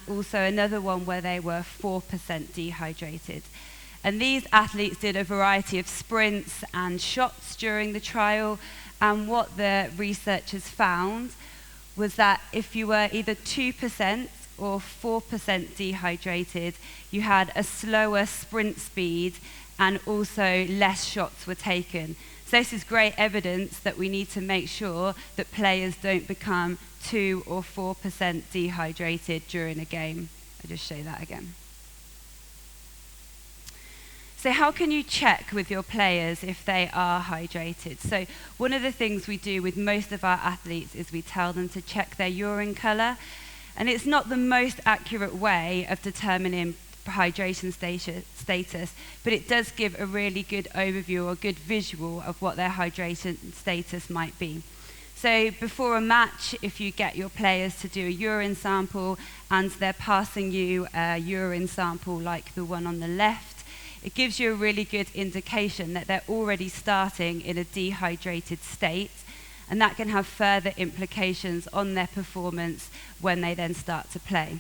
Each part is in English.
also another one where they were 4% dehydrated. And these athletes did a variety of sprints and shots during the trial, and what the researchers found was that if you were either 2% or 4% dehydrated, you had a slower sprint speed and also less shots were taken. So this is great evidence that we need to make sure that players don't become 2 or 4% dehydrated during a game. I'll just show that again. So how can you check with your players if they are hydrated? So one of the things we do with most of our athletes is we tell them to check their urine colour. And it's not the most accurate way of determining hydration status, but it does give a really good overview or good visual of what their hydration status might be. So before a match, if you get your players to do a urine sample and they're passing you a urine sample like the one on the left, it gives you a really good indication that they're already starting in a dehydrated state, and that can have further implications on their performance when they then start to play.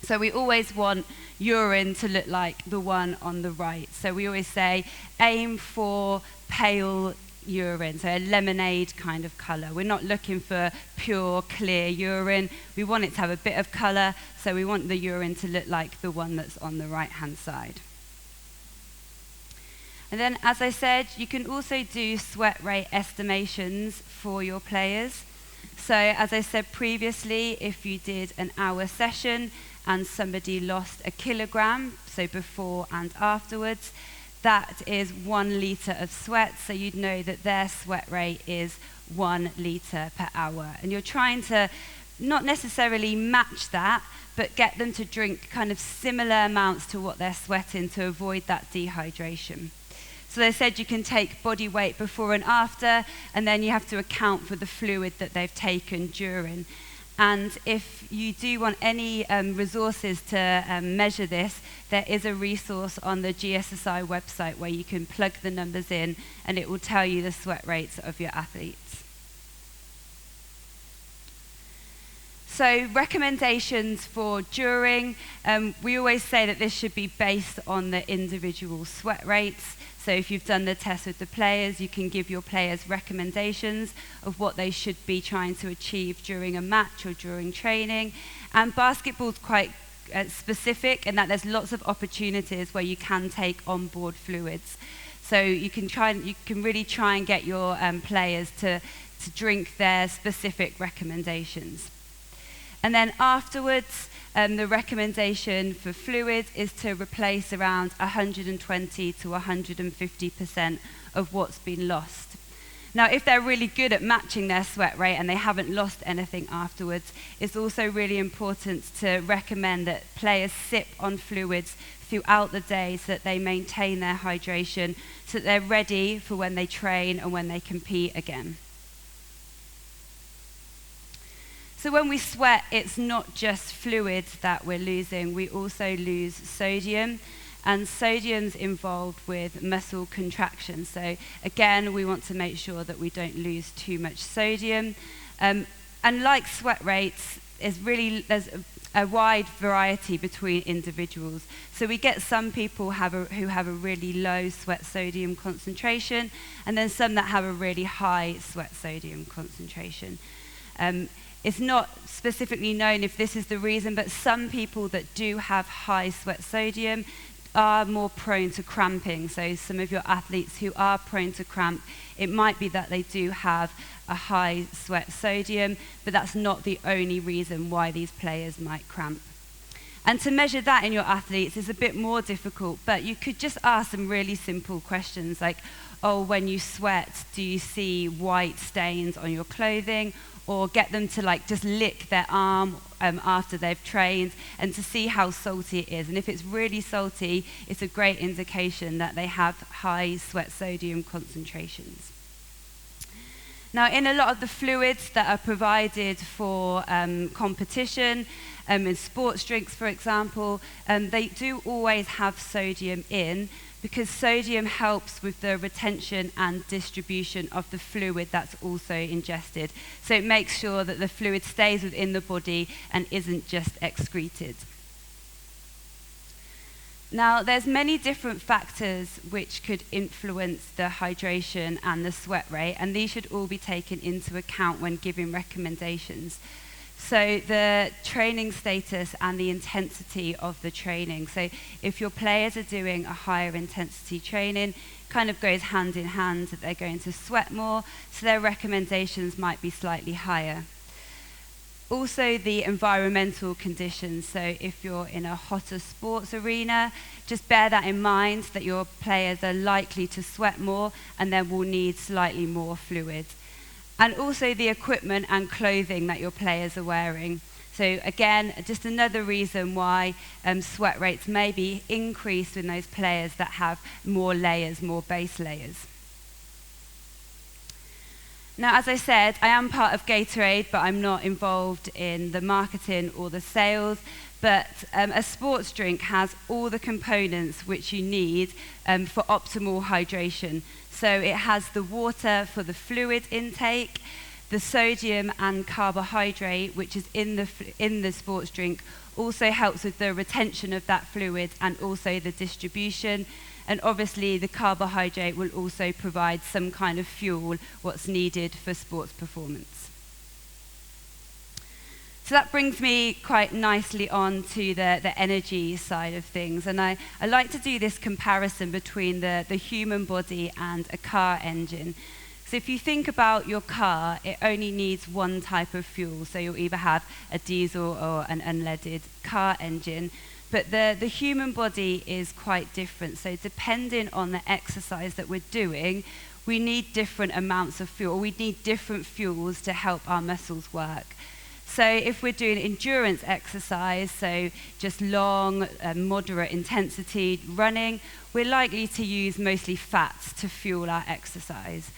So we always want urine to look like the one on the right. So we always say, aim for pale urine, so a lemonade kind of colour. We're not looking for pure, clear urine. We want it to have a bit of colour, so we want the urine to look like the one that's on the right-hand side. And then, as I said, you can also do sweat rate estimations for your players. So, as I said previously, if you did an hour session and somebody lost a kilogram, so before and afterwards, that is 1 litre of sweat, so you'd know that their sweat rate is 1 litre per hour. And you're trying to not necessarily match that, but get them to drink kind of similar amounts to what they're sweating to avoid that dehydration. So they said you can take body weight before and after, and then you have to account for the fluid that they've taken during. And if you do want any resources to measure this, there is a resource on the GSSI website where you can plug the numbers in and it will tell you the sweat rates of your athletes. So recommendations for during, we always say that this should be based on the individual sweat rates. So if you've done the test with the players, you can give your players recommendations of what they should be trying to achieve during a match or during training. And basketball's quite specific in that there's lots of opportunities where you can take on-board fluids. So you can really try and get your players to drink their specific recommendations. And then afterwards, the recommendation for fluids is to replace around 120 to 150% of what's been lost. Now, if they're really good at matching their sweat rate and they haven't lost anything afterwards, it's also really important to recommend that players sip on fluids throughout the day so that they maintain their hydration, so that they're ready for when they train and when they compete again. So when we sweat, it's not just fluids that we're losing, we also lose sodium, and sodium's involved with muscle contraction. So again, we want to make sure that we don't lose too much sodium. And like sweat rates, there's a wide variety between individuals. So we get some people who have a really low sweat sodium concentration, and then some that have a really high sweat sodium concentration. It's not specifically known if this is the reason, but some people that do have high sweat sodium are more prone to cramping. So some of your athletes who are prone to cramp, it might be that they do have a high sweat sodium, but that's not the only reason why these players might cramp. And to measure that in your athletes is a bit more difficult, but you could just ask some really simple questions like, oh, when you sweat, do you see white stains on your clothing? Or get them to just lick their arm after they've trained and to see how salty it is. And if it's really salty, it's a great indication that they have high sweat sodium concentrations. Now, in a lot of the fluids that are provided for competition, in sports drinks, for example, they do always have sodium in, because sodium helps with the retention and distribution of the fluid that's also ingested. So it makes sure that the fluid stays within the body and isn't just excreted. Now, there's many different factors which could influence the hydration and the sweat rate, and these should all be taken into account when giving recommendations. So the training status and the intensity of the training. So if your players are doing a higher intensity training, kind of goes hand in hand that they're going to sweat more, so their recommendations might be slightly higher. Also, the environmental conditions. So if you're in a hotter sports arena, just bear that in mind, that your players are likely to sweat more and then will need slightly more fluid. And also the equipment and clothing that your players are wearing. So again, just another reason why sweat rates may be increased in those players that have more layers, more base layers. Now, as I said, I am part of Gatorade, but I'm not involved in the marketing or the sales. But a sports drink has all the components which you need for optimal hydration. So it has the water for the fluid intake, the sodium and carbohydrate, which is in the sports drink, also helps with the retention of that fluid and also the distribution. And obviously, the carbohydrate will also provide some kind of fuel, what's needed for sports performance. So that brings me quite nicely on to the energy side of things. And I like to do this comparison between the human body and a car engine. So if you think about your car, it only needs one type of fuel. So you'll either have a diesel or an unleaded car engine. But the human body is quite different. So depending on the exercise that we're doing, we need different amounts of fuel. We need different fuels to help our muscles work. So if we're doing endurance exercise, so just long, moderate intensity running, we're likely to use mostly fats to fuel our exercise.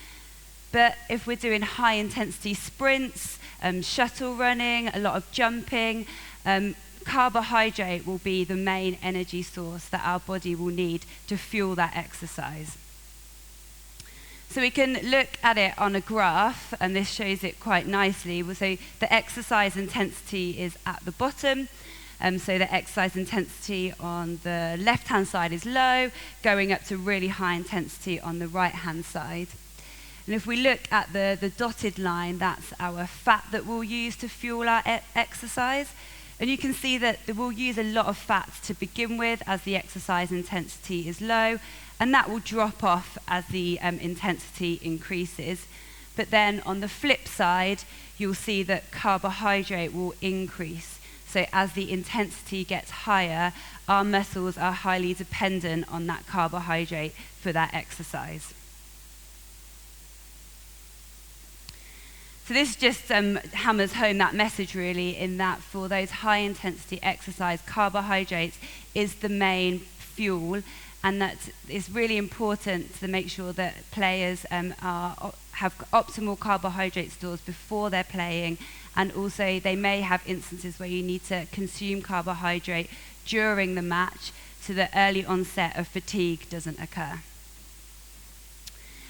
But if we're doing high intensity sprints, shuttle running, a lot of jumping, carbohydrate will be the main energy source that our body will need to fuel that exercise. So we can look at it on a graph, and this shows it quite nicely. So the exercise intensity is at the bottom. So the exercise intensity on the left-hand side is low, going up to really high intensity on the right-hand side. And if we look at the dotted line, that's our fat that we'll use to fuel our exercise. And you can see that we'll use a lot of fats to begin with as the exercise intensity is low, and that will drop off as the intensity increases. But then on the flip side, you'll see that carbohydrate will increase. So as the intensity gets higher, our muscles are highly dependent on that carbohydrate for that exercise. So this just hammers home that message really, in that for those high intensity exercise, carbohydrates is the main fuel, and that it's really important to make sure that players have optimal carbohydrate stores before they're playing, and also they may have instances where you need to consume carbohydrate during the match so that early onset of fatigue doesn't occur.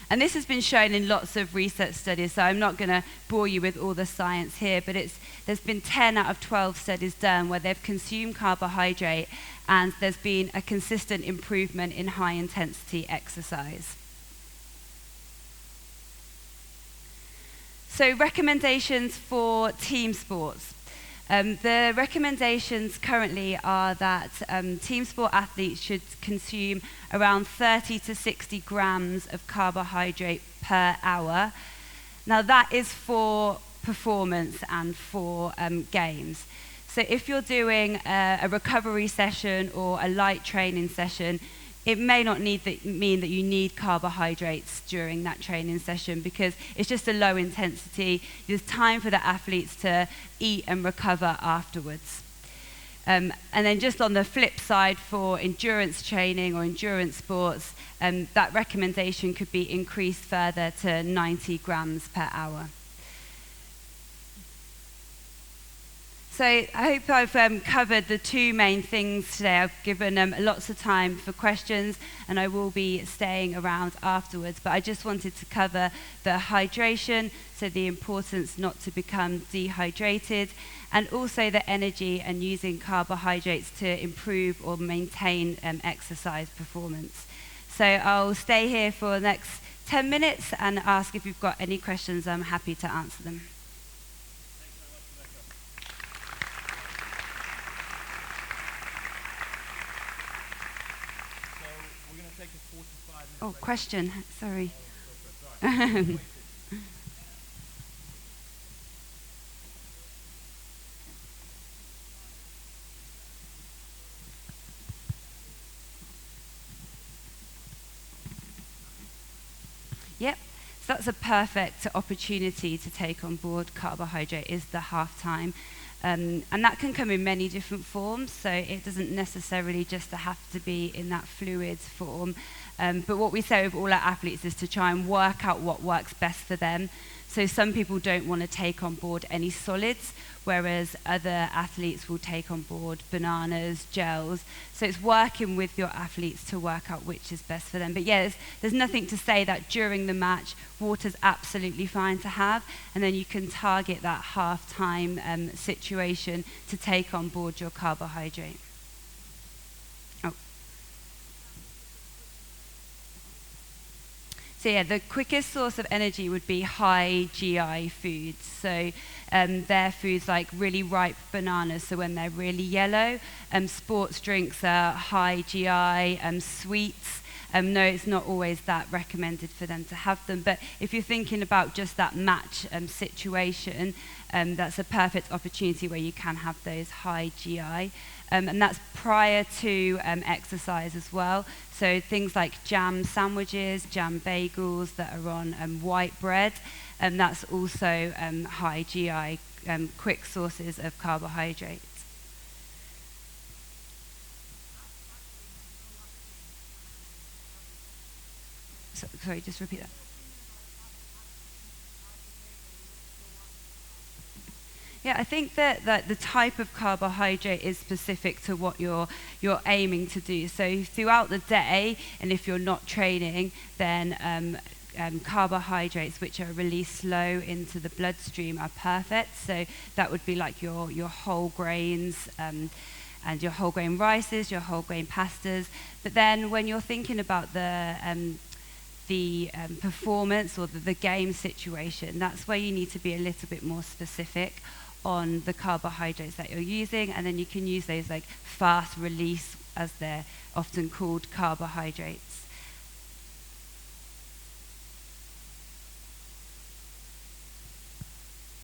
And this has been shown in lots of research studies, so I'm not going to bore you with all the science here, but there's been 10 out of 12 studies done where they've consumed carbohydrate, and there's been a consistent improvement in high-intensity exercise. So recommendations for team sports. The recommendations currently are that team sport athletes should consume around 30 to 60 grams of carbohydrate per hour. Now that is for performance and for games. So if you're doing a recovery session or a light training session, it may not mean that you need carbohydrates during that training session, because it's just a low intensity. There's time for the athletes to eat and recover afterwards. And then just on the flip side, for endurance training or endurance sports, that recommendation could be increased further to 90 grams per hour. So I hope I've covered the two main things today. I've given lots of time for questions, and I will be staying around afterwards. But I just wanted to cover the hydration, so the importance not to become dehydrated, and also the energy and using carbohydrates to improve or maintain exercise performance. So I'll stay here for the next 10 minutes and ask if you've got any questions. I'm happy to answer them. Oh, question, sorry. Yep, so that's a perfect opportunity to take on board carbohydrate, is the half time. And that can come in many different forms, so it doesn't necessarily just have to be in that fluids form. But what we say with all our athletes is to try and work out what works best for them. So some people don't want to take on board any solids, whereas other athletes will take on board bananas, gels. So it's working with your athletes to work out which is best for them. But yeah, there's nothing to say that during the match, water's absolutely fine to have, and then you can target that half-time situation to take on board your carbohydrate. So yeah, the quickest source of energy would be high GI foods. So they're foods like really ripe bananas, so when they're really yellow. Sports drinks are high GI, sweets. No, it's not always that recommended for them to have them. But if you're thinking about just that match situation, that's a perfect opportunity where you can have those high GI. And that's prior to exercise as well. So things like jam sandwiches, jam bagels that are on white bread, that's also high GI, quick sources of carbohydrates. Sorry, just repeat that. Yeah, I think that the type of carbohydrate is specific to what you're aiming to do. So throughout the day, and if you're not training, then carbohydrates which are released slow into the bloodstream are perfect. So that would be like your whole grains, and your whole grain rices, your whole grain pastas. But then when you're thinking about the performance or the game situation, that's where you need to be a little bit more specific on the carbohydrates that you're using, and then you can use those like fast release, as they're often called, carbohydrates.